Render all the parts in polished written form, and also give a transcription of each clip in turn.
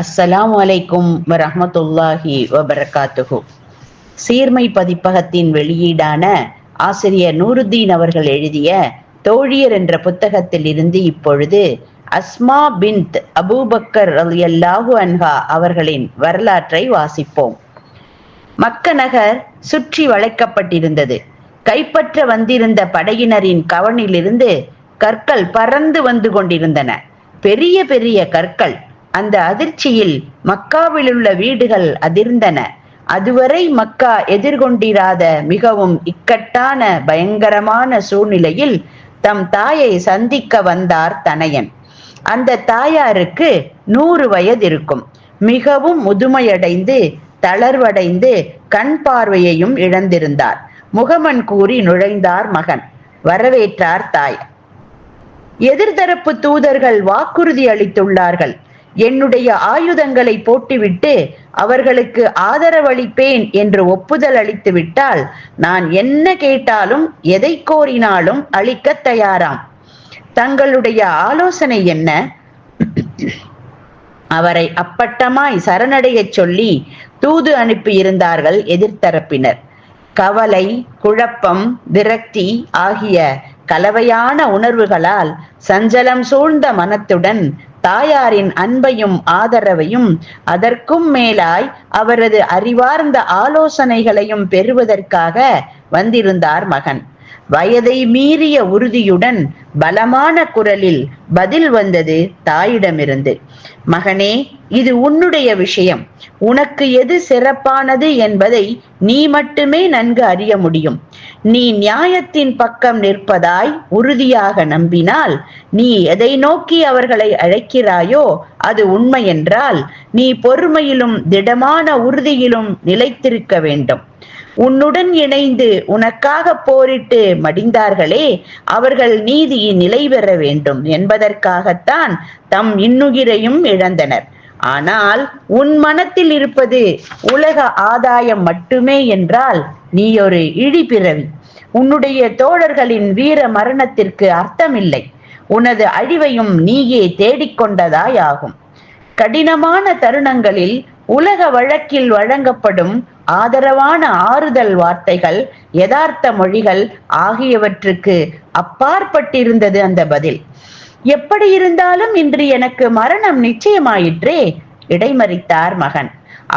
அஸ்ஸலாமு அலைக்கும் வரஹ்மத்துல்லாஹி வபரகாத்துஹு. சீர்மை பதிப்பகத்தின் வெளியீடான ஆசிரியர் நூருத்தீன் அவர்கள் எழுதிய தோழியர் என்ற புத்தகத்தில் இருந்து இப்பொழுது அஸ்மா பின்த் அபூபக்கர் ரலியல்லாஹு அன்ஹா அவர்களின் வரலாற்றை வாசிப்போம். மக்க நகர் சுற்றி வளைக்கப்பட்டிருந்தது. கைப்பற்ற வந்திருந்த படையினரின் கவனிலிருந்து கற்கள் பறந்து வந்து கொண்டிருந்தன. பெரிய பெரிய கற்கள். அந்த அதிர்ச்சியில் மக்காவிலுள்ள வீடுகள் அதிர்ந்தன. அதுவரை மக்கா எதிர்கொண்டிராத மிகவும் இக்கட்டான பயங்கரமான சூழ்நிலையில் தம் தாயை சந்திக்க வந்தார் தனையன். அந்த தாயாருக்கு 100 வயது இருக்கும். மிகவும் முதுமையடைந்து தளர்வடைந்து கண் பார்வையையும் இழந்திருந்தார். முகமன் கூறி நுழைந்தார் மகன். வரவேற்றார் தாய். எதிர்தரப்பு தூதர்கள் வாக்குறுதி அளித்துள்ளார்கள். என்னுடைய ஆயுதங்களை போட்டுவிட்டு அவர்களுக்கு ஆதரவளிப்பேன் என்று ஒப்புதல் அளித்து விட்டால் நான் என்ன கேட்டாலும் எதை கோரினாலும் அளிக்க தயாராம். தங்களுடைய ஆலோசனை என்ன? அவரை அப்பட்டமாய் சரணடைய சொல்லி தூது அனுப்பியிருந்தார்கள் எதிர்த்தரப்பினர். கவலை, குழப்பம், விரக்தி ஆகிய கலவையான உணர்வுகளால் சஞ்சலம் சூழ்ந்த மனத்துடன் தாயாரின் அன்பையும் ஆதரவையும் அதற்கும் மேலாய் அவரது அறிவார்ந்த ஆலோசனைகளையும் பெறுவதற்காக வந்திருந்தார் மகன். வயதை மீறிய உறுதியுடன் பலமான குரலில் பதில் வந்தது தாயிடமிருந்து. மகனே, இது உன்னுடைய விஷயம். உனக்கு எது சிறப்பானது என்பதை நீ மட்டுமே நன்கு அறிய முடியும். நீ நியாயத்தின் பக்கம் நிற்பதாய் உறுதியாக நம்பினால், நீ எதை நோக்கி அவர்களை அழைக்கிறாயோ அது உண்மை என்றால், நீ பொறுமையிலும் திடமான உறுதியிலும் நிலைத்திருக்க வேண்டும். உன்னுடன் இணைந்து உனக்காக போரிட்டு மடிந்தார்களே, அவர்கள் நீதியின் நிலை பெற வேண்டும் என்பதற்காகத்தான் தம் இன்னுயிரையும் இழந்தனர். ஆனால் உன் மனத்தில் இருப்பது உலக ஆதாயம் மட்டுமே என்றால் நீ ஒரு இழிபிறவி. உன்னுடைய தோழர்களின் வீர மரணத்திற்கு அர்த்தமில்லை. உனது அழிவையும் நீயே தேடிக்கொண்டதாயாகும். கடினமான தருணங்களில் உலக வழக்கில் வழங்கப்படும் ஆதரவான ஆறுதல் வார்த்தைகள், யதார்த்த மொழிகள் ஆகியவற்றுக்கு அப்பாற்பட்டிருந்தது அந்த பதில். எப்படி இருந்தாலும் இன்று எனக்கு மரணம் நிச்சயமாயிற்றே, இடைமறித்தார் மகன்.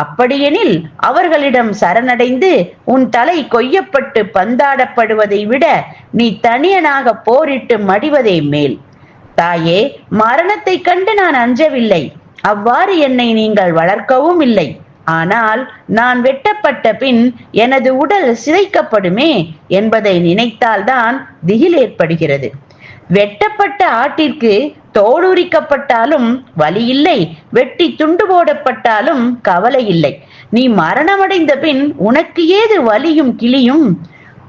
அப்படியெனில் அவர்களிடம் சரணடைந்து உன் தலை கொய்யப்பட்டு பந்தாடப்படுவதை விட நீ தனியனாக போரிட்டு மடிவதே மேல். தாயே, மரணத்தை கண்டு நான் அஞ்சவில்லை. அவ்வாறு என்னை நீங்கள் வளர்க்கவும் இல்லை. ஆனால் நான் வெட்டப்பட்ட பின் எனது உடல் சிதைக்கப்படுமே என்பதை நினைத்தால்தான் திகில் ஏற்படுகிறது. வெட்டப்பட்ட ஆட்டிற்கு தோலுரிக்கப்பட்டாலும் வலி இல்லை, வெட்டி துண்டு போடப்பட்டாலும் கவலை இல்லை. நீ மரணமடைந்த பின் உனக்கு ஏது வலியும் கிளியும்?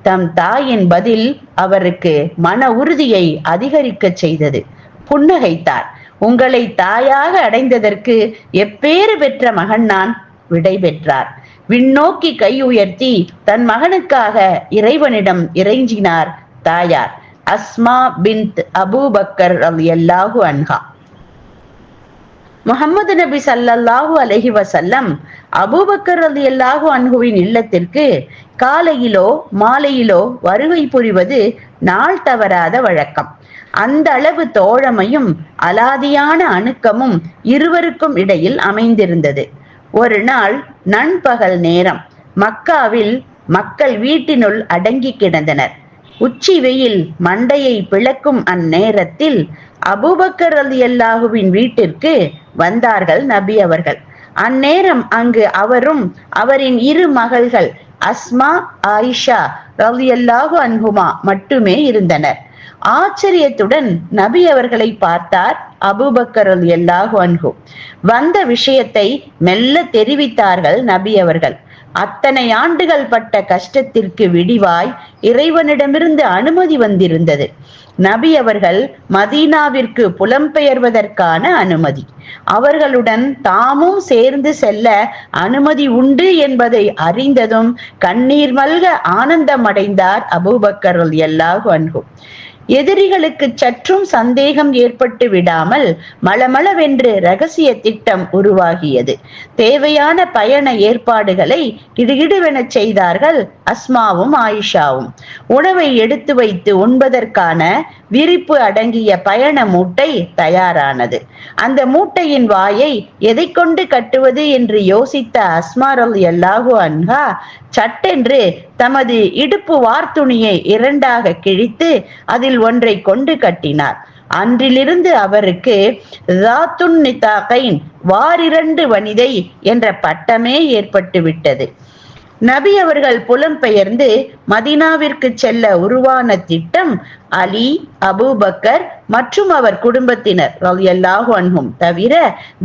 தம் தாயின் பதில் அவருக்கு மன உறுதியை அதிகரிக்க செய்தது. புன்னகைத்தார். உங்களை தாயாக அடைந்ததற்கு எப்பேறு பெற்ற மகன் நான், விடை பெற்றார். விண்ணோக்கி கை உயர்த்தி தன் மகனுக்காக இறைவனிடம் இறைஞ்சினார் தாயார். அஸ்மா பின்த் அபூபக்கர் ரலியல்லாஹு அன்ஹா. முஹம்மது நபி ஸல்லல்லாஹு அலைஹி வஸல்லம் அபூபக்கர் ரலியல்லாஹு அன்ஹுவின் இல்லத்திற்கு காலையிலோ மாலையிலோ வருகை புரிவது நாள் தவறாத வழக்கம். அந்த அளவு தோழமையும் அலாதியான அணுக்கமும் இருவருக்கும் இடையில் அமைந்திருந்தது. ஒரு நாள் நண்பகல் நேரம். மக்காவில் மக்கள் வீட்டினுள் அடங்கி கிடந்தனர். உச்சி வெயில் மண்டையை பிளக்கும் அந்நேரத்தில் அபூபக்கர் ரலியல்லாஹுவின் வீட்டிற்கு வந்தார்கள் நபி அவர்கள். அந்நேரம் அங்கு அவரும் அவரின் 2 மகள்கள் அஸ்மா, ஆயிஷா ரலியல்லாஹு அன்ஹுமா மட்டுமே இருந்தனர். ஆச்சரியத்துடன் நபி அவர்களை பார்த்தார் அபூபக்கர் ரலியல்லாஹு அன்ஹு. வந்த விஷயத்தை மெல்ல தெரிவித்தார்கள் நபி அவர்கள். அத்தனை ஆண்டுகள் பட்ட கஷ்டத்திற்கு விடிவாய் இறைவனிடமிருந்து அனுமதி வந்திருந்தது. நபி அவர்கள் மதீனாவிற்கு புலம்பெயர்வதற்கான அனுமதி. அவர்களுடன் தாமும் சேர்ந்து செல்ல அனுமதி உண்டு என்பதை அறிந்ததும் கண்ணீர் மல்க ஆனந்தம் அடைந்தார் அபூபக்கர் ரலியல்லாஹு அன்ஹு. எதிரிகளுக்கு சற்றும் சந்தேகம் ஏற்பட்டு விடாமல் மளமளவென்று ரகசிய திட்டம் உருவாகியது. தேவையான பயண ஏற்பாடுகளை இடுகிடுவென செய்தார்கள் அஸ்மாவும் ஆயிஷாவும். உணவை எடுத்து வைத்து உண்பதற்கான விரிப்பு அடங்கிய பயண மூட்டை தயாரானது. அந்த மூட்டையின் வாயை எதை கொண்டு கட்டுவது என்று யோசித்த அஸ்மா ரலியல்லாஹு அன்ஹா சட்டென்று தமது இடுப்பு வார்த்துணியை இரண்டாக கிழித்து அதில் ஒன்றை கொண்டு கட்டினார். அன்றிலிருந்து அவருக்கு ஸாத்துன் நிதாகைன், வாரிரண்டு வனிதை என்ற பட்டமே ஏற்பட்டு விட்டது. நபி அவர்கள் புலம்பெயர்ந்து மதீனாவிற்கு செல்ல உருவான திட்டம் அலி, அபூபக்கர் மற்றும் அவர் குடும்பத்தினர் ரலியல்லாஹு அன்ஹும் தவிர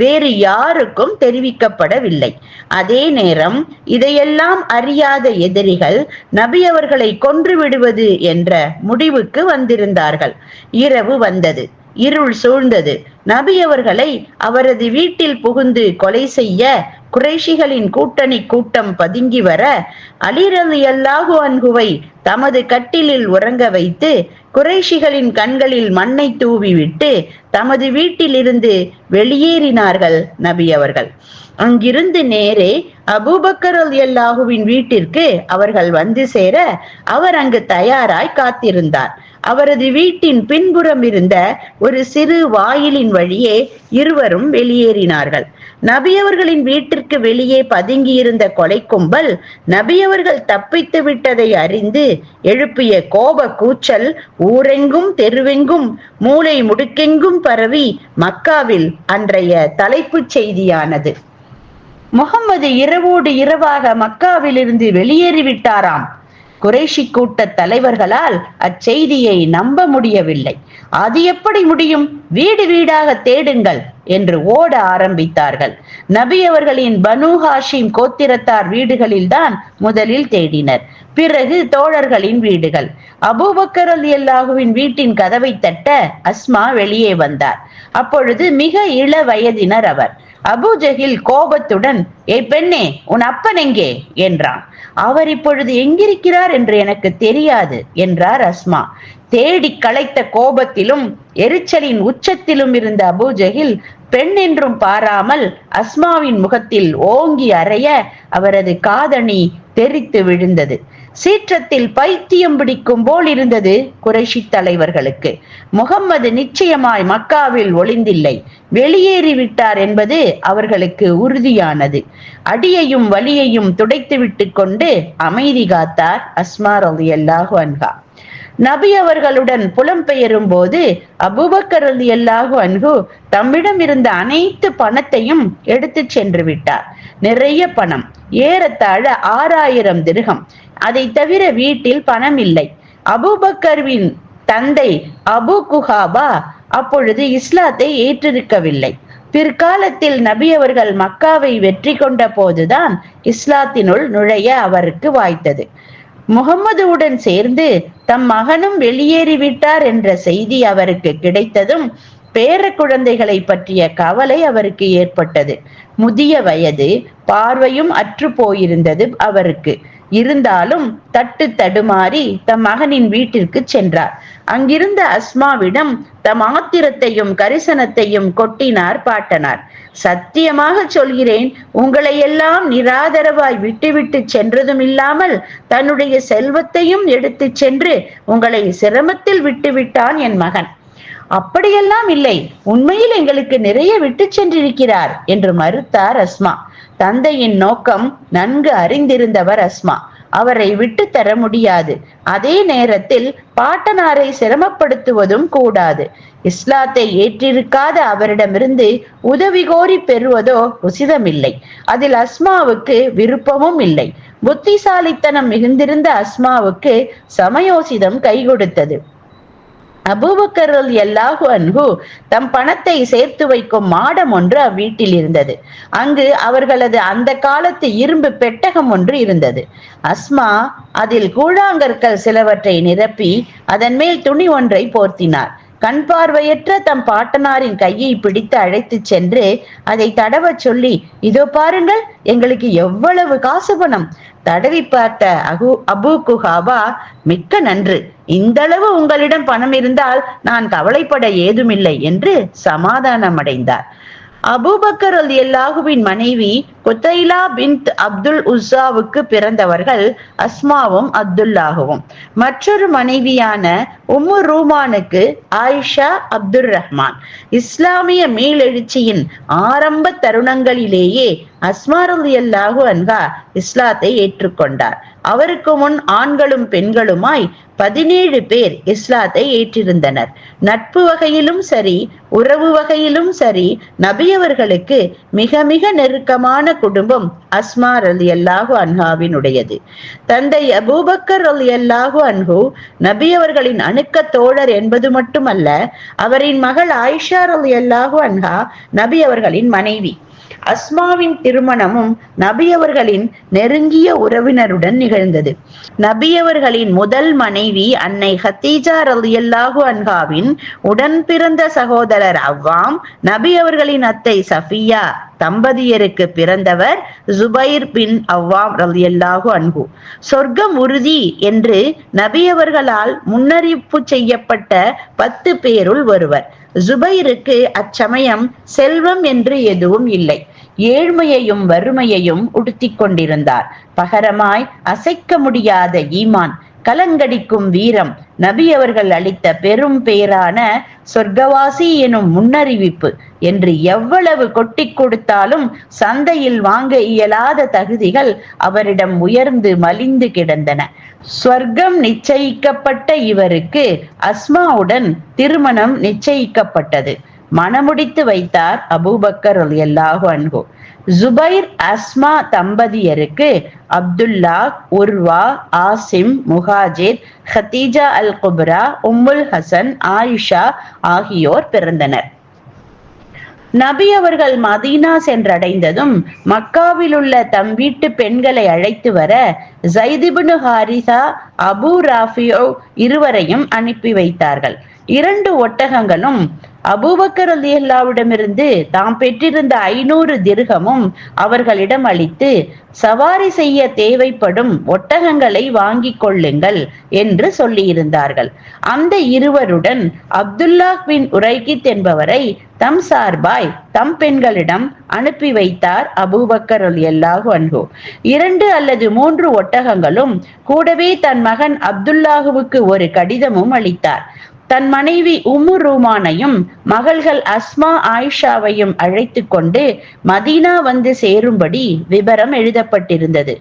வேறு யாருக்கும் தெரிவிக்கப்படவில்லை. அதே நேரம் இதையெல்லாம் அறியாத எதிரிகள் நபி அவர்களை கொன்று விடுவது என்ற முடிவுக்கு வந்திருந்தார்கள். இரவு வந்தது, இருள் சூழ்ந்தது. நபி அவர்களை அவரது வீட்டில் புகுந்து கொலை செய்ய குறைஷிகளின் கூட்டணி கூட்டம் பதுங்கி வர அலி ரலியல்லாஹு அன்ஹுவை தமது கட்டிலில் உறங்க வைத்து குறைஷிகளின் கண்களில் மண்ணை தூவிவிட்டு தமது வீட்டிலிருந்து வெளியேறினார்கள் நபி அவர்கள். அங்கிருந்து நேரே அபூபக்கர் ரலியல்லாஹுவின் வீட்டிற்கு அவர்கள் வந்து சேர அவர் அங்கு தயாராய் காத்திருந்தார். அவரது வீட்டின் பின்புறம் இருந்த ஒரு சிறு வாயிலின் வழியே இருவரும் வெளியேறினார்கள். நபியவர்களின் வீட்டிற்கு வெளியே பதுங்கியிருந்த கொலை கும்பல் நபியவர்கள் தப்பித்து விட்டதை அறிந்து எழுப்பிய கோப கூச்சல் ஊரெங்கும் தெருவெங்கும் மூலை முடுக்கெங்கும் பரவி மக்காவில் அன்றைய தலைப்புச் செய்தியானது. முகம்மது இரவோடு இரவாக மக்காவிலிருந்து வெளியேறிவிட்டாராம். குறைஷி கூட்ட தலைவர்களால் அச்செய்தியை நம்ப முடியவில்லை. அது எப்படி முடியும்? வீடு வீடாக தேடுங்கள் என்று ஓட ஆரம்பித்தார்கள். நபி அவர்களின் பனு ஹாஷிம் கோத்திரத்தார் வீடுகளில் தான் முதலில் தேடினர். பிறகு தோழர்களின் வீடுகள். அபூபக்கர் ரலியல்லாஹுவின் வீட்டின் கதவை தட்ட அஸ்மா வெளியே வந்தார். அப்பொழுது மிக இள வயதினர் அவர். அபூஜஹில் கோபத்துடன், ஏய் பெண்ணே, உன் அப்பன் எங்கே என்றான். அவர் இப்பொழுது எங்கிருக்கிறார் என்று எனக்கு தெரியாது என்றார் அஸ்மா. தேடி களைத்த கோபத்திலும் எரிச்சலின் உச்சத்திலும் இருந்த அபூஜஹில் பெண் என்றும் பாராமல் அஸ்மாவின் முகத்தில் ஓங்கி அறைய அவரது காதணி தெரித்து விழுந்தது. சீற்றத்தில் பைத்தியம் பிடிக்கும் போல் இருந்தது குறைஷி தலைவர்களுக்கு. முகம்மது நிச்சயமாய் மக்காவில் ஒளிந்தில்லை, வெளியேறிவிட்டார் என்பது அவர்களுக்கு உறுதியானது. அடியையும் வலியையும் துடைத்து விட்டு கொண்டு அமைதி காத்தார் அஸ்மா ரலியல்லாஹு அன்ஹா. நபி அவர்களுடன் புலம்பெயரும் போது அபூபக்கர் ரலியல்லாஹு அன்ஹு தம்மிடம் இருந்த அனைத்து பணத்தையும் எடுத்து சென்று விட்டார். நிறைய பணம், ஏறத்தாழ 6000 திர்ஹம். அதை தவிர வீட்டில் பணம் இல்லை. அபூபக்கர்வின் தந்தை அபு குஹாபா அப்பொழுது இஸ்லாத்தை ஏற்றிருக்கவில்லை. பிற்காலத்தில் நபி அவர்கள் மக்காவை வெற்றி கொண்ட போதுதான் இஸ்லாத்தினுள் நுழைய அவருக்கு வாய்த்தது. முகம்மதுவுடன் சேர்ந்து தம் மகனும் வெளியேறிவிட்டார் என்ற செய்தி அவருக்கு கிடைத்ததும் பேர குழந்தைகளை பற்றிய கவலை அவருக்கு ஏற்பட்டது. முதிய வயது, பார்வையும் அற்று போயிருந்தது அவருக்கு. இருந்தாலும் தட்டு தடுமாறி தம் மகனின் வீட்டிற்கு சென்றார். அங்கிருந்த அஸ்மாவிடம் தம் ஆத்திரத்தையும் கரிசனத்தையும் கொட்டினார் பாட்டனார். சத்தியமாக சொல்கிறேன், உங்களை எல்லாம் நிராதரவாய் விட்டுவிட்டு சென்றதும் இல்லாமல் தன்னுடைய செல்வத்தையும் எடுத்து சென்று உங்களை சிரமத்தில் விட்டுவிட்டான் என் மகன். அப்படியெல்லாம் இல்லை, உண்மையில் எங்களுக்கு நிறைய விட்டு சென்றிருக்கிறார் என்று மறுத்தார் அஸ்மா. தந்தையின் நோக்கம் நன்கு அறிந்திருந்தவர் அஸ்மா. அவரை விட்டு தர முடியாது. அதே நேரத்தில் பாட்டனாரை சிரமப்படுத்துவதும் கூடாது. இஸ்லாத்தை ஏற்றிருக்காத அவரிடமிருந்து உதவி கோரி பெறுவதோ உசிதமில்லை. அதில் அஸ்மாவுக்கு விருப்பமும் இல்லை. புத்திசாலித்தனம் மிகுந்திருந்த அஸ்மாவுக்கு சமயோசிதம் கை கொடுத்தது. அபூபக்கர் ரலியல்லாஹு அன்ஹு தம் பணத்தை சேர்த்து வைக்கும் மாடம் ஒன்று அவ்வீட்டில் இருந்தது. அங்கு அவர்களது அந்த காலத்து இரும்பு பெட்டகம் ஒன்று இருந்தது. அஸ்மா அதில் கூழாங்கற்கள் சிலவற்றை நிரப்பி அதன் மேல் துணி ஒன்றை போர்த்தினார். கண் பார்வையற்ற தம் பாட்டனாரின் கையை பிடித்து அழைத்து சென்று அதை தடவ சொல்லி, இதோ பாருங்கள், எங்களுக்கு எவ்வளவு காசு பணம், தடவி பார்த்த அபு குஹாபா, மிக்க நன்று, இந்தளவு உங்களிடம் பணம் இருந்தால் நான் கவலைப்பட ஏதுமில்லை என்று சமாதானம் அடைந்தார். அபூபக்கர் ரலியல்லாஹுவின் மனைவி குத்தைலா பின்த் அப்துல் உஸ்ஸாவுக்கு பிறந்தவர்கள் அஸ்மாவும் அப்துல்லாஹுவும். மற்றொரு மனைவியான உம்மு ரூமானுக்கு ஆயிஷா அப்துர் ரஹ்மான். இஸ்லாமிய மீளெழுச்சியின் ஆரம்ப தருணங்களிலேயே அஸ்மா ரலியல்லாஹு அன்ஹா இஸ்லாத்தை ஏற்றுக்கொண்டார். அவருக்கு முன் ஆண்களும் பெண்களுமாய் 17 பேர் இஸ்லாத்தை ஏற்றிருந்தனர். நட்பு வகையிலும் சரி, உறவு வகையிலும் சரி, நபியவர்களுக்கு மிக மிக நெருக்கமான குடும்பம் அஸ்மா ரலியல்லாஹு அன்ஹாவினுடையது. தந்தை அபூபக்கர் ரலியல்லாஹு அன்ஹு நபியவர்களின் அணுக்க தோழர் என்பது மட்டுமல்ல, அவரின் மகள் ஆயிஷா ரலியல்லாஹு அன்ஹா நபியவர்களின் மனைவி. அஸ்மாவின் திருமணமும் நபியவர்களின் நெருங்கிய உறவினருடன் நிகழ்ந்தது. நபியவர்களின் முதல் மனைவி அன்னை ஹதீஜா ரலியல்லாஹு அன்ஹாவின் உடன் பிறந்த சகோதரர் அவ்வாம், நபியவர்களின் அத்தை சஃபியா தம்பதியருக்கு பிறந்தவர் ஜுபைர் பின் அவ்வாம் ரலியல்லாஹு அன்ஹு. சொர்க்கம் உறுதி என்று நபியவர்களால் முன்னறிவிப்பு செய்யப்பட்ட 10 பேருள் ஒருவர். ஜுபைருக்கு அச்சமயம் செல்வம் என்று எதுவும் இல்லை. ஏழ்மையையும் வறுமையையும் உடுத்திக் கொண்டிருந்தார். பகரமாய் அசைக்க முடியாத ஈமான், கலங்கடிக்கும் வீரம், நபி அவர்கள் அளித்த பெரும் பேரான சொர்க்கவாசி எனும் முன்னறிவிப்பு என்று எவ்வளவு கொட்டி கொடுத்தாலும் சந்தையில் வாங்க இயலாத தகுதிகள் அவரிடம் உயர்ந்து மலிந்து கிடந்தன. ஸ்வர்க்கம் நிச்சயிக்கப்பட்ட இவருக்கு அஸ்மாவுடன் திருமணம் நிச்சயிக்கப்பட்டது. மணமுடித்து வைத்தார் அபூபக்கர் ரலியல்லாஹு அன்ஹு. ஜுபைர் அஸ்மா தம்பதியருக்கு அப்துல்லா, உர்வா, ஆசிம், முஹாஜிர், ஹதீஜா அல் குப்ரா, உம்முல் ஹசன், ஆயிஷா ஆகியோர் பிறந்தனர். நபி அவர்கள் மதீனா சென்றடைந்ததும் மக்காவில் உள்ள தம் வீட்டு பெண்களை அழைத்து வர ஸைத் இப்னு ஹாரிஸா, அபு ராஃபியோ இருவரையும் அனுப்பி வைத்தார்கள். 2 ஒட்டகங்களும் அபூபக்கர் ரலியல்லாஹுவிடமிருந்து தாம் பெற்றிருந்த 500 திர்ஹமும் அவர்களிடம் அளித்து, சவாரி செய்ய தேவைப்படும் ஒட்டகங்களை வாங்கிக் கொள்ளுங்கள் என்று சொல்லியிருந்தார்கள். அந்த இருவருடன் அப்துல்லாஹ் பின் உரைகித் என்பவரை தம் சார்பாய் தம் பெண்களிடம் அனுப்பி வைத்தார் அபூபக்கர் ரலியல்லாஹு அன்ஹு. 2 அல்லது 3 ஒட்டகங்களும் கூடவே தன் மகன் அப்துல்லாஹுவுக்கு ஒரு கடிதமும் அளித்தார். தன் மனைவி உம்மு ரூமானையும் மகள்கள் அஸ்மா, ஆயிஷாவையும் அழைத்து கொண்டு மதீனா வந்து சேரும்படி விபரம் எழுதப்பட்டிருந்தது.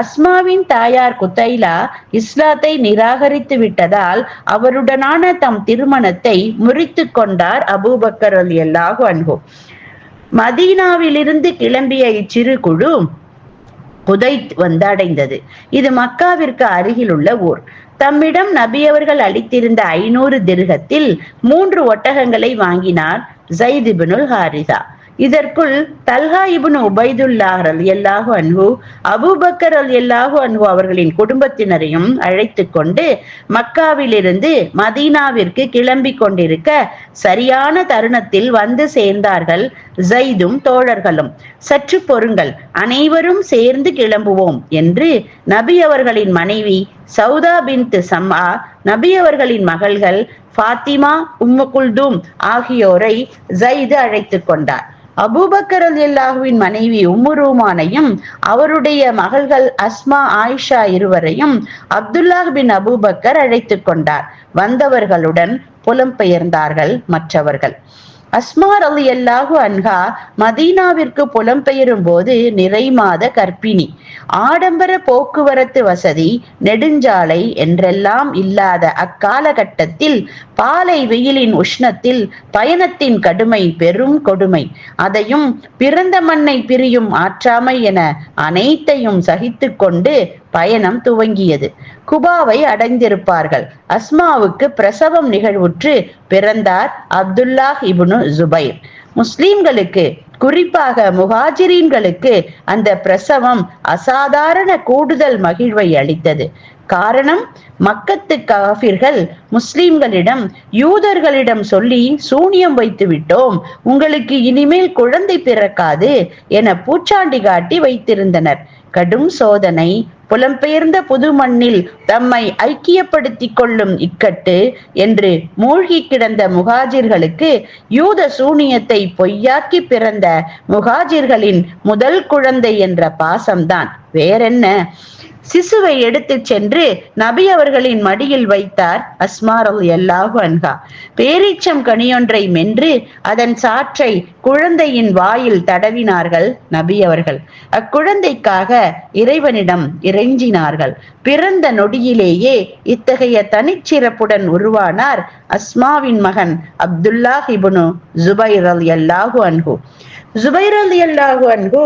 அஸ்மாவின் தாயார் குத்தைலா இஸ்லாத்தை நிராகரித்து விட்டதால் அவருடனான தம் திருமணத்தை முறித்து கொண்டார் அபூபக்கர் ரலியல்லாஹு அன்ஹு. மதீனாவிலிருந்து கிளம்பிய இச்சிறு குழு குதைத் வந்தடைந்தது. இது மக்காவிற்கு அருகில் உள்ள ஊர். தம்மிடம் நபியவர்கள் அளித்திருந்த 500 திர்ஹத்தில் 3 ஒட்டகங்களை வாங்கினார் ஸைத் இப்னுல் ஹாரிஸா. இதற்குள் தல்ஹா இப்னு உபைதுல்லாஹ் ரலியல்லாஹு அன்ஹு, அபூபக்கர் ரலியல்லாஹு அன்ஹு அவர்களின் குடும்பத்தினரையும் அழைத்து கொண்டு மக்காவிலிருந்து மதீனாவிற்கு கிளம்பி கொண்டிருக்க சரியான தருணத்தில் வந்து சேர்ந்தார்கள் ஸைதும் தோழர்களும். சற்று பொறுங்கள், அனைவரும் சேர்ந்து கிளம்புவோம் என்று நபி அவர்களின் மனைவி சௌதா பின்த் சம்ஆ, நபி அவர்களின் மகள்கள் ஃபாத்திமா, உம்மு குல்தூம் ஆகியோரை ஸைது அழைத்து கொண்டார். அபூபக்கர் ரலியல்லாஹுவின் மனைவி உம்மு ரூமானையும் அவருடைய மகள்கள் அஸ்மா, ஆயிஷா இருவரையும் அப்துல்லாஹ் பின் அபூபக்கர் அழைத்து கொண்டார். வந்தவர்களுடன் புலம்பெயர்ந்தார்கள் மற்றவர்கள். அஸ்மா ரலியல்லாஹு அன்ஹா மதீனாவிற்கு புலம்பெயரும் போது நிறைமாத கர்ப்பிணி. ஆடம்பர போக்குவரத்து வசதி, நெடுஞ்சாலை என்றெல்லாம் இல்லாத அக்காலகட்டத்தில் பாலை வெயிலின் உஷ்ணத்தில் பயணத்தின் கடுமை பெரும் கொடுமை. அதையும் பிறந்த மண்ணை பிரியும் ஆற்றாமை என அனைத்தையும் சகித்து கொண்டு பயணம் துவங்கியது. குபாவை அடைந்திருப்பார்கள். அஸ்மாவுக்கு பிரசவம் நிகழ்வுற்று பிறந்தார் அப்துல்லாஹ் இப்னு ஜுபைர். முஸ்லிம்களுக்கு குறிப்பாக முஹாஜிரீன்களுக்கு அந்த பிரசவம் அசாதாரண கூடுதல் மகிழ்வை அளித்தது. காரணம், மக்கத்து காபிர்கள் முஸ்லிம்களிடம் யூதர்களிடம் சொல்லி சூனியம் வைத்து விட்டோம், உங்களுக்கு இனிமேல் குழந்தை பிறக்காது என பூச்சாண்டி காட்டி வைத்திருந்தனர். கடும் சோதனை, புலம்பெயர்ந்த புது மண்ணில் தம்மை ஐக்கியப்படுத்திக் கொள்ளும் இக்கட்டு என்று மூழ்கி கிடந்த முஹாஜிர்களுக்கு யூத சூனியத்தை பொய்யாக்கி பிறந்த முஹாஜிர்களின் முதல் குழந்தை என்ற பாசம்தான் வேறென்ன. சிசுவை எடுத்துச் சென்று நபி அவர்களின் மடியில் வைத்தார் அஸ்மா ரலியல்லாஹு அன்ஹா. பேரீச்சம் கனியொன்றை மென்று அதன் சாற்றை குழந்தையின் வாயில் தடவினார்கள் நபி அவர்கள். அக்குழந்தைக்காக இறைவனிடம் இறைஞ்சினார்கள். பிறந்த நொடியிலேயே இத்தகைய தனிச்சிறப்புடன் உருவானார் அஸ்மாவின் மகன் அப்துல்லாஹ் இப்னு ஜுபைர் ரலியல்லாஹு அன்ஹு. ஜுபைர் ரலியல்லாஹு அன்ஹு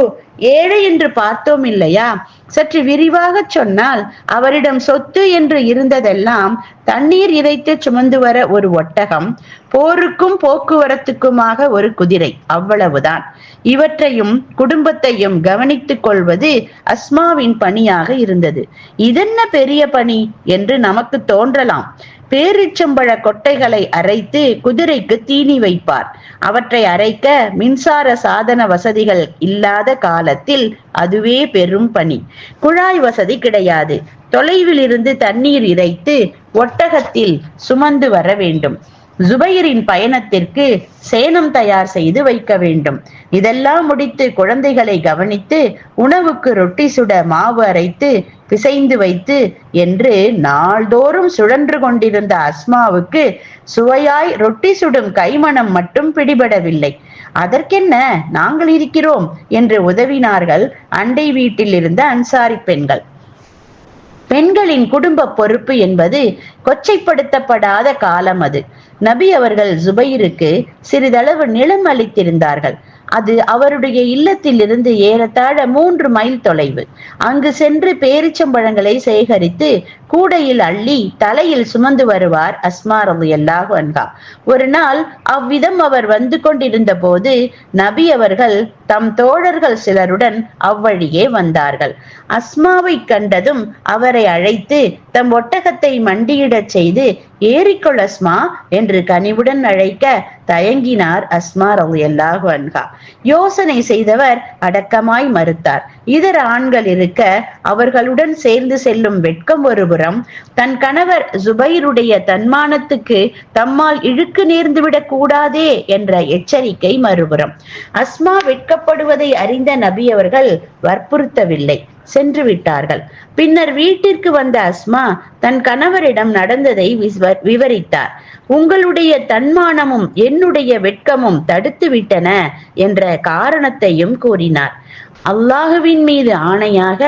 ஏழை என்று பார்த்தோம் இல்லையா? சற்று விரிவாக சொன்னால், அவரிடம் சொத்து என்று இருந்ததெல்லாம் தண்ணீர் இறைத்து சுமந்து வர ஒரு ஒட்டகம், போருக்கும் போக்குவரத்துக்குமாக ஒரு குதிரை, அவ்வளவுதான். இவற்றையும் குடும்பத்தையும் கவனித்துக் கொள்வது அஸ்மாவின் பணியாக இருந்தது. இதென்ன பெரிய பணி என்று நமக்கு தோன்றலாம். பேரிச்சம்பழ கொட்டைகளை அரைத்து குதிரைக்கு தீனி வைப்பார். அவற்றை அரைக்க மின்சார சாதன வசதிகள் இல்லாத காலத்தில் அதுவே பெரும் பணி. குழாய் வசதி கிடையாது. தொலைவில் இருந்து தண்ணீர் இறைத்து ஒட்டகத்தில் சுமந்து வர வேண்டும். ஜுபைரின் பயணத்திற்கு சேனம் தயார் செய்து வைக்க வேண்டும். இதெல்லாம் முடித்து குழந்தைகளை கவனித்து உணவுக்கு ரொட்டி சுட மாவு அரைத்து பிசைந்து வைத்து என்று நாள்தோறும் சுழன்று கொண்டிருந்த அஸ்மாவுக்கு சுவையாய் ரொட்டி சுடும் கைமணம் மட்டும் பிடிபடவில்லை. அதற்கென்ன, நாங்கள் இருக்கிறோம் என்று உதவினார்கள் அண்டை வீட்டில் இருந்த அன்சாரி பெண்கள். பெண்களின் குடும்ப பொறுப்பு என்பது கொச்சைப்படுத்தப்படாத காலம் அது. நபி அவர்கள் ஜுபைருக்கு சிறிதளவு நிலம் அளித்திருந்தார்கள். அது அவருடைய இல்லத்தில் இருந்து ஏறத்தாழ 3 மைல் தொலைவு. அங்கு சென்று பேரிச்சம்பழங்களை சேகரித்து கூடையில் அள்ளி தலையில் சுமந்து வருவார் அஸ்மா ரலியல்லாஹு அன்ஹா. ஒரு நாள் அவ்விதம் அவர் வந்து கொண்டிருந்த போது நபி அவர்கள் தம் தோழர்கள் சிலருடன் அவ்வழியே வந்தார்கள். அஸ்மாவை கண்டதும் அவரை அழைத்து தம் ஒட்டகத்தை மண்டியிடச் செய்து, ஏறிக்கொள் அஸ்மா என்று கனிவுடன் அழைக்க தயங்கினார் அஸ்மா ரலியல்லாஹு அன்ஹா. யோசனை செய்தவர் அடக்கமாய் மறுத்தார். இதர ஆண்கள் இருக்க அவர்களுடன் சேர்ந்து செல்லும் வெட்கம் ஒருபுறம், தன் கணவர் ஜுபைருடைய தன்மானத்துக்கு தம்மால் இழுக்கு நேர்ந்துவிடக் கூடாதே என்ற எச்சரிக்கை மறுபுறம். அஸ்மா வெட்கப்படுவதை அறிந்த நபி அவர்கள் வற்புறுத்தவில்லை, சென்று விட்டார்கள். பின்னர் வீட்டிற்கு வந்த அஸ்மா தன் கணவரிடம் நடந்ததை விவரித்தார். உங்களுடைய தன்மானமும் என்னுடைய வெட்கமும் தடுத்து விட்டன என்ற காரணத்தையும் கூறினார். அல்லாஹுவின் மீது ஆணையாக,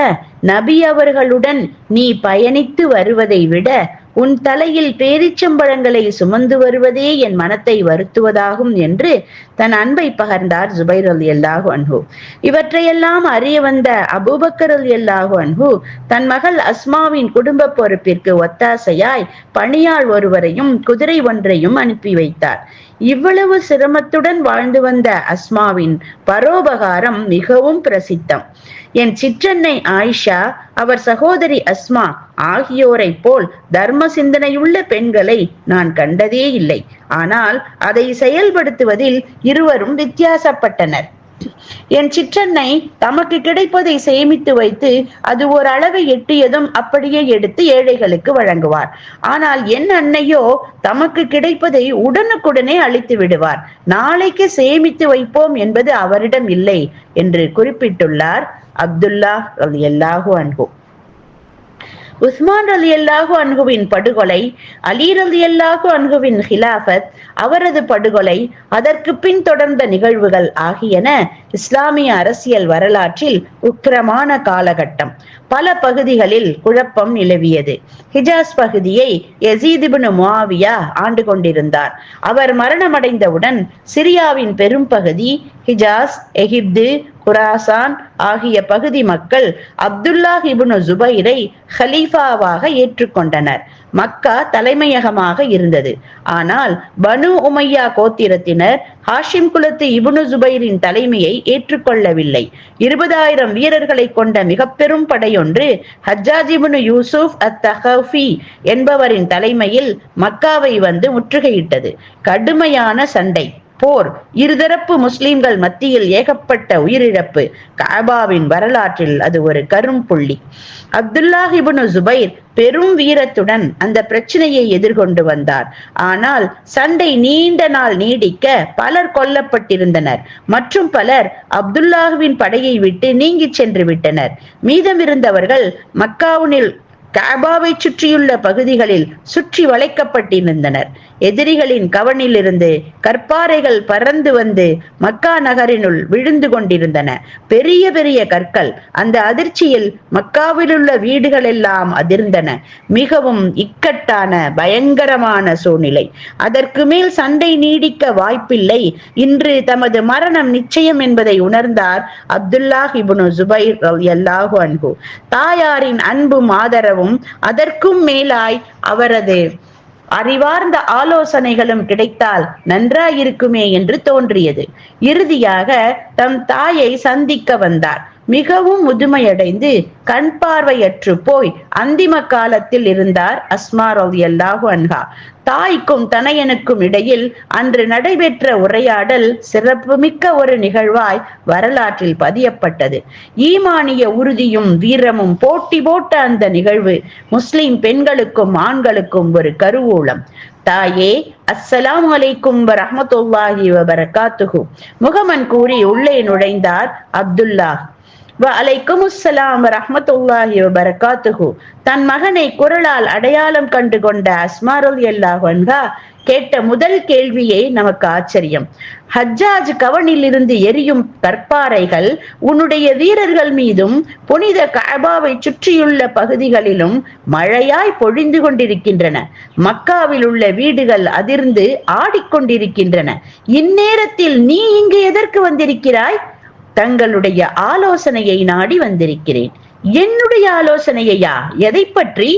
நபி அவர்களுடன் நீ பயணித்து வருவதை விட உன் தலையில் பேரிச்சம்பழங்களை சுமந்து வருவதே என் மனத்தை வருத்துவதாகும் என்று தன் அன்பை பகர்ந்தார் ஜுபைர் ரலியல்லாஹு அன்ஹு. இவற்றையெல்லாம் அறிய வந்த அபூபக்கர் ரலியல்லாஹு அன்ஹு தன் மகள் அஸ்மாவின் குடும்ப பொறுப்பிற்கு ஒத்தாசையாய் பணியாள் ஒருவரையும் குதிரை ஒன்றையும் அனுப்பி வைத்தார். இவ்வளவு சிரமத்துடன் வாழ்ந்து வந்த அஸ்மாவின் பரோபகாரம் மிகவும் பிரசித்தம். என் சிற்றன்னை ஆயிஷா, அவர் சகோதரி அஸ்மா ஆகியோரை போல் தர்ம சிந்தனையுள்ள பெண்களை நான் கண்டதே இல்லை. ஆனால் அதை செயல்படுத்துவதில் இருவரும் வித்தியாசப்பட்டனர். என் சிற்றன்னை தமக்கு கிடைப்பதை சேமித்து வைத்து அது ஒரு அளவை எட்டியதும் அப்படியே எடுத்து ஏழைகளுக்கு வழங்குவார். ஆனால் என் அன்னையோ தமக்கு கிடைப்பதை உடனுக்குடனே அளித்து விடுவார். நாளைக்கு சேமித்து வைப்போம் என்பது அவரிடம் இல்லை என்று குறிப்பிட்டுள்ளார் அப்துல்லாஹ் ரலியல்லாஹு அன்ஹு. உஸ்மான் ரலியல்லாஹு அன்ஹுவின் படுகொலை, அலி ரலியல்லாஹு அன்ஹுவின் ஹிலாஃபத், அவரது படுகொலை, அதற்கு பின் தொடர்ந்த நிகழ்வுகள் ஆகியன இஸ்லாமிய அரசியல் வரலாற்றில் உக்கிரமான காலகட்டம். பல பகுதிகளில் குழப்பம் நிலவியது. ஹிஜாஸ் பகுதியை யசீத் இப்னு முஆவியா ஆண்டு கொண்டிருந்தார். அவர் மரணமடைந்தவுடன் சிரியாவின் பெரும் பகுதி, ஹிஜாஸ், எகிப்து, குராசான் ஆகிய பகுதி மக்கள் அப்துல்லாஹ் இப்னு ஜுபைரை ஹலீஃபாவாக ஏற்றுக்கொண்டனர். மக்கா தலைமையகமாக இருந்தது. ஆனால் பனு உமையா கோத்திரத்தினர் ஹாஷிம் குலத்து இப்னு ஜுபைரின் தலைமையை ஏற்றுக்கொள்ளவில்லை. 20,000 வீரர்களை கொண்ட மிக பெரும் படையொன்று ஹஜ்ஜாஜ் இப்னு யூசுப் அத்-தகஃபி என்பவரின் தலைமையில் மக்காவை வந்து முற்றுகையிட்டது. கடுமையான சண்டை, போர், இருதரப்பு முஸ்லிம்கள் மத்தியில் ஏகப்பட்ட உயிரிழப்பு. கஅபாவின் வரலாற்றில் அது ஒரு கரும்புள்ளி. அப்துல்லாஹ் இப்னு ஜுபைர் பெரும் வீரத்துடன் அந்த பிரச்சனையை எதிர்கொண்டு வந்தார். ஆனால் சண்டை நீண்ட நாள் நீடிக்க பலர் கொல்லப்பட்டிருந்தனர் மற்றும் பலர் அப்துல்லாஹுவின் படையை விட்டு நீங்கி சென்று விட்டனர். மீதமிருந்தவர்கள் மக்காவுனில் கஅபாவை சுற்றியுள்ள பகுதிகளில் சுற்றி வளைக்கப்பட்டிருந்தனர். எதிரிகளின் கவனிலிருந்து கற்பாறைகள் பறந்து வந்து மக்கா நகரினுள் விழுந்து கொண்டிருந்தன. பெரிய பெரிய கற்கள். அந்த அதிர்ச்சியில் மக்காவிலுள்ள வீடுகள் எல்லாம் அதிர்ந்தன. மிகவும் இக்கட்டான பயங்கரமான சூழ்நிலை. அதற்கு மேல் சண்டை நீடிக்க வாய்ப்பில்லை. இன்று தமது மரணம் நிச்சயம் என்பதை உணர்ந்தார் அப்துல்லாஹ் இப்னு ஜுபைர் ரலியல்லாஹு அன்ஹு. தாயாரின் அன்பும் ஆதரவும் அதற்கும் மேலாய் அவரது அறிவார்ந்த ஆலோசனைகளும் கிடைத்தால் நன்றாயிருக்குமே என்று தோன்றியது. இறுதியாக தம் தாயை சந்திக்க வந்தார். மிகவும் முதுமையடைந்து கண் பார்வையற்று போய் அந்திம காலத்தில் இருந்தார் அஸ்மா ரலியல்லாஹு அன்ஹா. தாய்க்கும் தனையனுக்கும் இடையில் அன்று நடைபெற்ற உரையாடல் சிறப்புமிக்க ஒரு நிகழ்வாய் வரலாற்றில் பதியப்பட்டது. ஈமானிய உறுதியும் வீரமும் போட்டி போட்ட அந்த நிகழ்வு முஸ்லிம் பெண்களுக்கும் ஆண்களுக்கும் ஒரு கருவூலம். தாயே, அஸ்ஸலாமு அலைக்கும் வரஹ்மத்துல்லாஹி வபரகாத்துஹு. முகமன் கூறி உள்ளே நுழைந்தார் அப்துல்லாஹ். வஅலைக்கும் அஸ்ஸலாம் வரஹ்மத்துல்லாஹி வபரகாத்துஹு. தன் மகனை குரலால் அடையாளம் கண்டு கொண்ட அஸ்மா ரலியல்லாஹு அன்ஹா கேட்ட முதல் கேள்வியே நமக்கு ஆச்சரியம். ஹஜ்ஜாஜ் கவனில் இருந்து எரியும் கற்பாறைகள் உன்னுடைய வீரர்கள் மீதும் புனித கஅபாவை சுற்றியுள்ள பகுதிகளிலும் மழையாய் பொழிந்து கொண்டிருக்கின்றன. மக்காவில் உள்ள வீடுகள் அதிர்ந்து ஆடிக்கொண்டிருக்கின்றன. இந்நேரத்தில் நீ இங்கு எதற்கு வந்திருக்கிறாய்? தங்களுடைய ஆலோசனையை நாடி வந்திருக்கிறேன். என்னுடைய ஆலோசனையா? எதை பற்றி?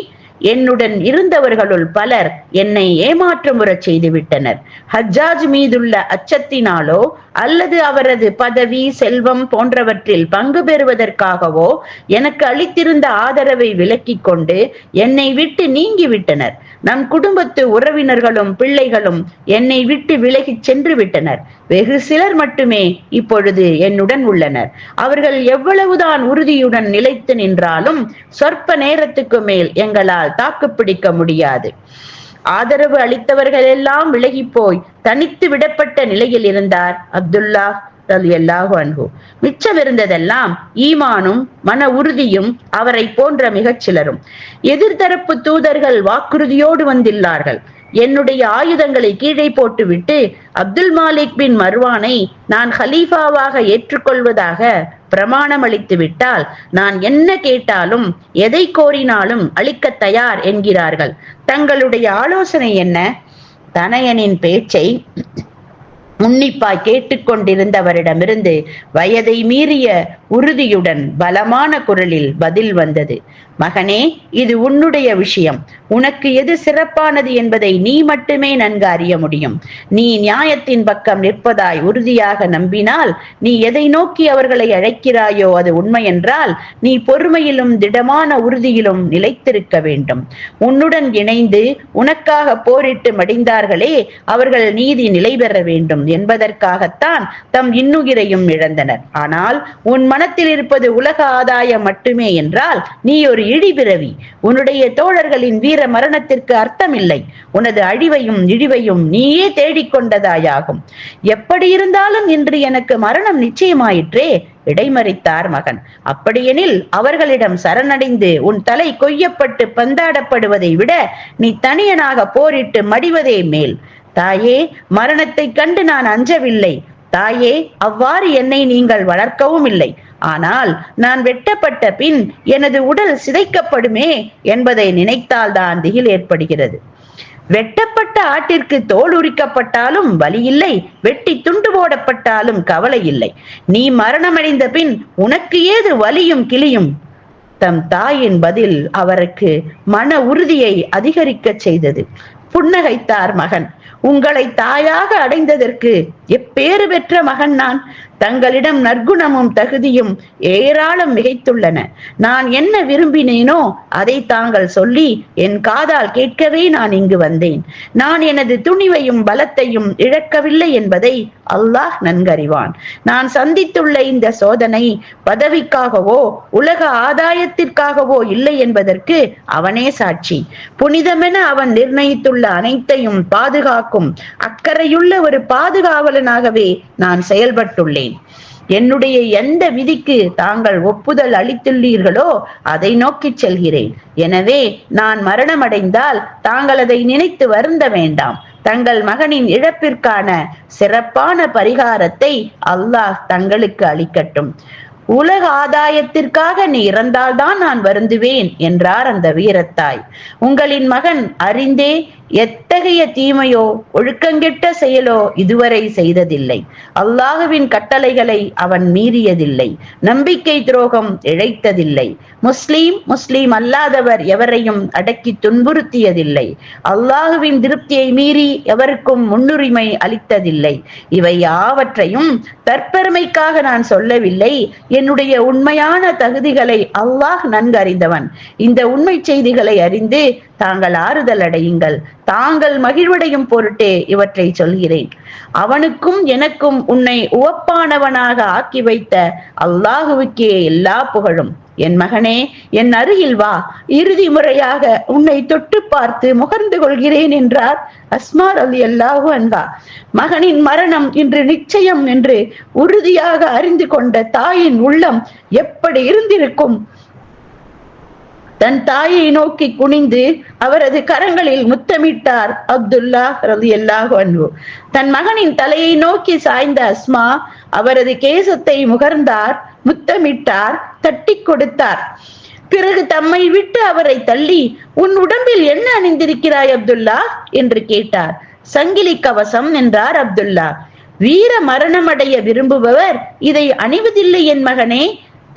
என்னுடன் இருந்தவர்களுள் பலர் என்னை ஏமாற்றமுறச் செய்து விட்டனர். ஹஜ்ஜாஜ் மீதுள்ள அச்சத்தினாலோ அல்லது அவரது பதவி, செல்வம் போன்றவற்றில் பங்கு பெறுவதற்காகவோ எனக்கு அளித்திருந்த ஆதரவை விலக்கிக் கொண்டு என்னை விட்டு நீங்கி விட்டனர். நம் குடும்பத்து உறவினர்களும் பிள்ளைகளும் என்னை விட்டு விலகிச் சென்று விட்டனர். வெகு சிலர் மட்டுமே இப்பொழுது என்னுடன் உள்ளனர். அவர்கள் எவ்வளவுதான் உறுதியுடன் நிலைத்து நின்றாலும் சொற்ப நேரத்துக்கு மேல் எங்களால் தாக்குப்பிடிக்க முடியாது. ஆதரவு அளித்தவர்கள் எல்லாம் விலகி போய் தனித்து விடப்பட்ட நிலையில் இருந்தார் அப்துல்லாஹ் ரலியல்லாஹு அன்ஹு. மிச்சமிருந்ததெல்லாம் ஈமானும் மன உறுதியும் அவரை போன்ற மிகச் சிலரும். எதிர்தரப்பு தூதர்கள் வாக்குறுதியோடு வந்துள்ளார்கள். என்னுடைய ஆயுதங்களை கீழே போட்டுவிட்டு அப்துல் மாலிக் பின் மர்வானை நான் ஹலீஃபாவாக ஏற்றுக்கொள்வதாக பிரமாணம் அளித்து விட்டால் நான் என்ன கேட்டாலும் எதை கோரினாலும் அளிக்க தயார் என்கிறார்கள். தங்களுடைய ஆலோசனை என்ன? தனையனின் பேச்சை உன்னிப்பாய் கேட்டுக்கொண்டிருந்தவரிடமிருந்து வயதை மீறிய உறுதியுடன் பலமான குரலில் பதில் வந்தது. மகனே, இது உன்னுடைய விஷயம். உனக்கு எது சிறப்பானது என்பதை நீ மட்டுமே நன்கு அறிய முடியும். நீ நியாயத்தின் பக்கம் நிற்பதாய் உறுதியாக நம்பினால், நீ எதை நோக்கி அவர்களை அழைக்கிறாயோ அது உண்மை என்றால், நீ பொறுமையிலும் திடமான உறுதியிலும் நிலைத்திருக்க வேண்டும். உன்னுடன் இணைந்து உனக்காக போரிட்டு மடிந்தார்களே, அவர்கள் நீதி நிலை பெற வேண்டும் என்பதற்காகத்தான் தம் இன்னுயிரையும் இழந்தனர். ஆனால் உன் மனத்தில் இருப்பது உலக ஆதாயம் மட்டுமே என்றால் நீ ஒரு இழிபிறவி. உன்னுடைய தோழர்களின் வீர மரணத்திற்கு அர்த்தமில்லை. உனது அழிவையும் இழிவையும் நீயே தேடிக்கொண்டதாயாகும். எப்படி இருந்தாலும் இன்று எனக்கு மரணம் நிச்சயமாயிற்றே, இடைமறித்தார் மகன். அப்படியெனில் அவர்களிடம் சரணடைந்து உன் தலை கொய்யப்பட்டு பந்தாடப்படுவதை விட நீ தனியனாக போரிட்டு மடிவதே மேல். தாயே, மரணத்தை கண்டு நான் அஞ்சவில்லை. தாயே, அவ்வாறு என்னை நீங்கள் வளர்க்கவும் இல்லை. ஆனால் நான் வெட்டப்பட்ட பின் எனது உடல் சிதைக்கப்படுமே என்பதை நினைத்தால்தான் திகில் ஏற்படுகிறது. வெட்டப்பட்ட ஆட்டிற்கு தோல் உரிக்கப்பட்டாலும் வலி இல்லை, வெட்டி துண்டு போடப்பட்டாலும் கவலை இல்லை. நீ மரணமடைந்த பின் உனக்கு ஏது வலியும் கிளியும்? தம் தாயின் பதில் அவருக்கு மன உறுதியை அதிகரிக்க செய்தது. புன்னகைத்தார் மகன். உங்களை தாயாக அடைந்ததற்கு எப்பேறு பெற்ற மகன் நான். தங்களிடம் நற்குணமும் தகுதியும் ஏராளம் மிகைத்துள்ளன. நான் என்ன விரும்பினேனோ அதை தாங்கள் சொல்லி என் காதால் கேட்கவே நான் இங்கு வந்தேன். நான் எனது துணிவையும் பலத்தையும் இழக்கவில்லை என்பதை அல்லாஹ் நன்கறிவான். நான் சந்தித்துள்ள இந்த சோதனை பதவிக்காகவோ உலக ஆதாயத்திற்காகவோ இல்லை என்பதற்கு அவனே சாட்சி. புனிதமென அவன் நிர்ணயித்துள்ள அனைத்தையும் பாதுகாக்கும் அக்கறையுள்ள ஒரு பாதுகாவலனாகவே நான் செயல்பட்டுள்ளேன். என்னுடைய எந்த விதிக்கு தாங்கள் ஒப்புதல் அளித்துள்ளீர்களோ அதை நோக்கி செல்கிறேன். எனவே நான் மரணமடைந்தால் தாங்கள் அதை நினைத்து வருந்த வேண்டாம். தங்கள் மகனின் இழப்பிற்கான சிறப்பான பரிகாரத்தை அல்லாஹ் தங்களுக்கு அளிக்கட்டும். உலக ஆதாயத்திற்காக நீ இறந்தால்தான் நான் வருந்துவேன் என்றார் அந்த வீரத்தாய். உங்களின் மகன் அறிந்தே எத்தகைய தீமையோ ஒழுக்கங்கெட்ட செயலோ இதுவரை செய்ததில்லை. அல்லாஹுவின் கட்டளைகளை அவன் மீறியதில்லை. நம்பிக்கை துரோகம் இழைத்ததில்லை. முஸ்லீம் அல்லாதவர் எவரையும் அடக்கி துன்புறுத்தியதில்லை. அல்லாஹுவின் திருப்தியை மீறி எவருக்கும் முன்னுரிமை அளித்ததில்லை. இவை யாவற்றையும் தற்பெருமைக்காக நான் சொல்லவில்லை. என்னுடைய உண்மையான தகுதிகளை அல்லாஹ் நன்கு அறிந்தவன். இந்த உண்மை செய்திகளை அறிந்து தாங்கள் ஆறுதல் அடையுங்கள். தாங்கள் மகிழ்வடையும் பொருட்டே இவற்றை சொல்கிறேன். அவனுக்கும் எனக்கும் உன்னை உவப்பானவனாக ஆக்கி வைத்த அல்லாஹுவுக்கே எல்லா புகழும். என் மகனே, என் அருகில் வா, இறுதி முறையாக உன்னை தொட்டு பார்த்து முகர்ந்து கொள்கிறேன் என்றார் அஸ்மா ரலியல்லாஹு அன்ஹா. மகனின் மரணம் இன்று நிச்சயம் என்று உறுதியாக அறிந்து கொண்ட தாயின் உள்ளம் எப்படி இருந்திருக்கும்? தன் தாயை நோக்கி குனிந்து அவரது கரங்களில் முத்தமிட்டார் அப்துல்லா ரலியல்லாஹு அன்ஹு. தன் மகனின் தலையை நோக்கி சாய்ந்த அஸ்மா அவரது கேசத்தை முகர்ந்தார், முத்தமிட்டார், தட்டி கொடுத்தார். பிறகு தம்மை விட்டு அவரை தள்ளி, உன் உடம்பில் என்ன அணிந்திருக்கிறாய் அப்துல்லா என்று கேட்டார். சங்கிலி கவசம் என்றார் அப்துல்லா. வீர மரணமடைய விரும்புபவர் இதை அணிவதில்லை என் மகனே.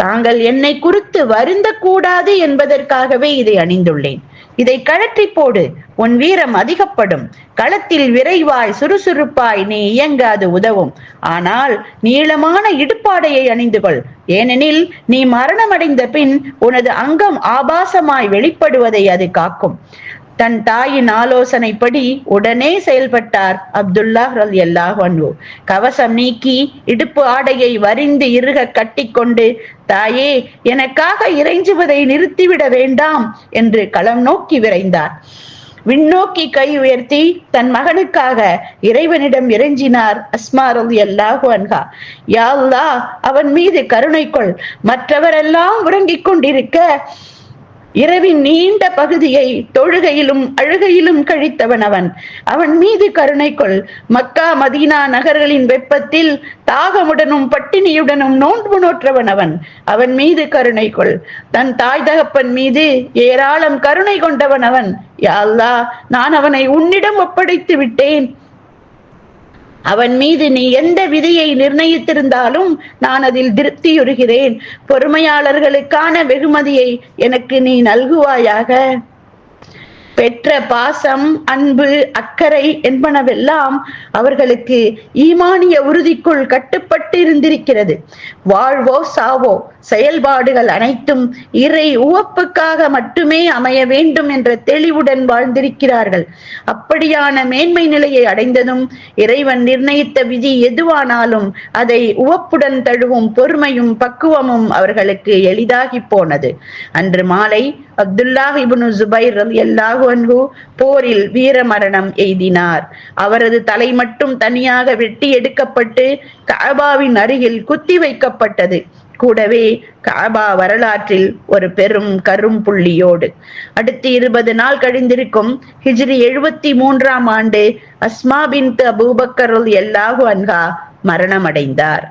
தாங்கள் என்னை குறித்து வருந்த கூடாது என்பதற்காகவே இதை அணிந்துள்ளேன். இதை கழற்றி போடு, உன் வீரம் அதிகப்படும். களத்தில் விரைவாய் சுறுசுறுப்பாய் நீ இயங்காது உதவும். ஆனால் நீளமான இடுப்பாடையை அணிந்து கொள். ஏனெனில் நீ மரணமடைந்த பின் உனது அங்கம் ஆபாசமாய் வெளிப்படுவதை அது காக்கும். தன் தாயின் ஆலோசனைப்படி உடனே செயல்பட்டார் அப்துல்லா ரலியல்லாஹு அன்ஹு. கவசம் நீக்கி இடுப்பு ஆடையை வரிந்து இறுக கட்டிக்கொண்டு, தாயே, எனக்காக இறைஞ்சுவதை நிறுத்திவிட வேண்டாம் என்று களம் நோக்கி விரைந்தார். விண்ணோக்கி கை உயர்த்தி தன் மகனுக்காக இறைவனிடம் இறைஞ்சினார் அஸ்மா ரலியல்லாஹு அன்ஹா. யா அல்லாஹ், அவன் மீது கருணை கொள். மற்றவரெல்லாம் உறங்கிக் கொண்டிருக்க இரவின் நீண்ட பகுதியை தொழுகையிலும் அழுகையிலும் கழித்தவன் அவன். அவன் மீது கருணை கொள். மக்கா மதீனா நகர்களின் வெப்பத்தில் தாகமுடனும் பட்டினியுடனும் நோன்பு நோற்றவன் அவன். அவன் மீது கருணை கொள். தன் தாய் தகப்பன் மீது ஏராளம் கருணை கொண்டவன் அவன். யா அல்லாஹ், நான் அவனை உன்னிடம் ஒப்படைத்து விட்டேன். அவன் மீது நீ எந்த விதியை நிர்ணயித்திருந்தாலும் நான் அதில் திருப்தியுறுகிறேன். பொறுமையாளர்களுக்கான வெகுமதியை எனக்கு நீ நல்குவாயாக. பெற்ற பாசம், அன்பு, அக்கறை என்பனவெல்லாம் அவர்களுக்கு ஈமானிய உறுதிக்குள் கட்டுப்பட்டு இருந்திருக்கிறது. வாழ்வோ சாவோ செயல்பாடுகள் அனைத்தும் இறை உவப்புக்காக மட்டுமே அமைய வேண்டும் என்ற தெளிவுடன் வாழ்ந்திருக்கிறார்கள். அப்படியான மேன்மை நிலையை அடைந்ததும் இறைவன் நிர்ணயித்த விதி எதுவானாலும் அதை உவப்புடன் தழுவும் பொறுமையும் பக்குவமும் அவர்களுக்கு எளிதாகி போனது. அன்று மாலை அப்துல்லாஹ் இப்னு ஜுபைர் ரலியல்லாஹு அன்ஹு போரில் வீர மரணம் எய்தினார். அவரது தலை மட்டும் தனியாக வெட்டி எடுக்கப்பட்டு கஅபாவின் அருகில் குத்தி வைக்கப்பட்டது. கூடவே கஅபா வரலாற்றில் ஒரு பெரும் கரும் புள்ளியோடு. அடுத்து 20 நாள் கழிந்திருக்கும் ஹிஜ்ரி 73ஆம் ஆண்டு அஸ்மா பின்த் அபூபக்கர் ரலியல்லாஹு அன்ஹா மரணமடைந்தார்.